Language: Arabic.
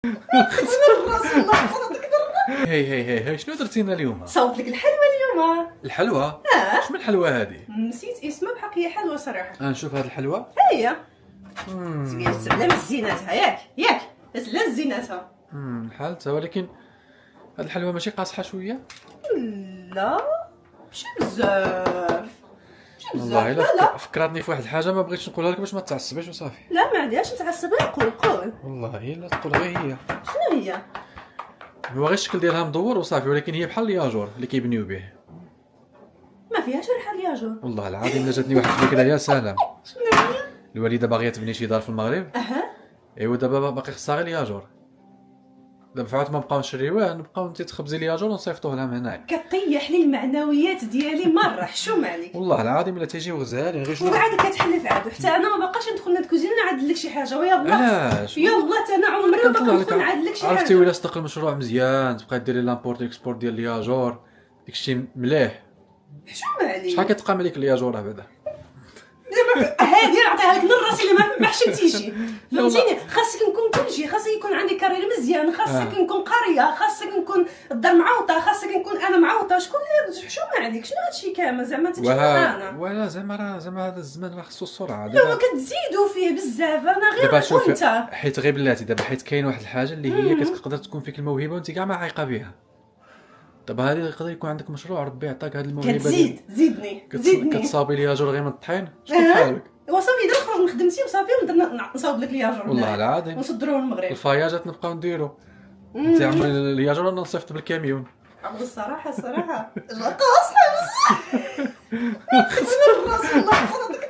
الراس والله صوتك هي شنو درتي لنا اليوم؟ صوت لك الحلوى اليوم. الحلوى؟ شنو الحلوى هذه؟ نسيت اسمها بحق هي حلوى صراحه. نشوف هذه الحلوى. هي سبلة من زيناتها ياك سبلة زيناتها. حالتها، ولكن هذه الحلوى ماشي قاصحه شويه؟ لا ماشي بزاف والله لا فكرتني في واحد الحاجه ما بغيتش نقولها لك باش ما تعصبيش وصافي. لا ما عندهاش نتعصبي. قول والله الا تقول غير هي. شنو هي؟ هو غير الشكل ديالها مدور وصافي، ولكن هي بحال الياجور اللي كيبنيو به. ما فيهاش ريحه الياجور والله العظيم الا جاتني واحد الفكره يا سلام. شنو هي؟ الوالده باغيه تبني شي دار في المغرب. ايوا دابا باقي خصها غير الياجور. دابا فعاود ما بقاو نشريوه، نبقاو انت تخبزي الياجور ونصيفطوه لها من هنايا. كطيح لي المعنويات ديالي مره. حشوم عليك والله العظيم الا تيجيو غزالين غير شنو. وعاد كتحلف عاد حتى انا ما باقاش ندخل للكوزينه نعدل لك شي حاجه. ويلا علاش؟ يلا حتى انا عمري ما باقا ندخل نعدل لك شي حاجه. عرفتي ولا صدق المشروع مزيان تبقاي ديري لامبورت اكسبورت ديال الياجور داكشي مليح. حشوم عليك شحال كتقام عليك الياجور بعدا؟ هادي نعطيها لك من راسي اللي ما حشمتيش. فهمتيني؟ خاصك نكون كلشي. خاصك يكون عندي كارير مزيان، خاصك نكون قاريه، خاصك نكون الدار معوطه، خاصك نكون انا معوطه. شكون اللي حشومه عليك؟ شنو هادشي كامل زعما تجي انا؟ ولا زعما هذا الزمان راه خصو السرعه. دابا كتزيدوا فيه بزاف. انا غير دابا شوف وانت حيت غير بلاتي دابا حيت كاين واحد الحاجه اللي هي كتقدر تكون فيك الموهبه وانت كاع ما عايقه بها. دابا هذه يقدر يكون عندك مشروع ربي عطاك هذه الموهبه. كتزيد زيدني كتصاوبي الياجور غير من الطحين. شكون بحالك؟ وصافي دابا نخرج من خدمتي وصافي ونبدا نصاوب لك الياجور والله العظيم ونصدروه للمغرب. الفاياجات نبقاو نديرو. انت عمري الياجور انا نصيفط بالكاميون. عبد الصراحه قاصحه بزاف. الراس والله صوتك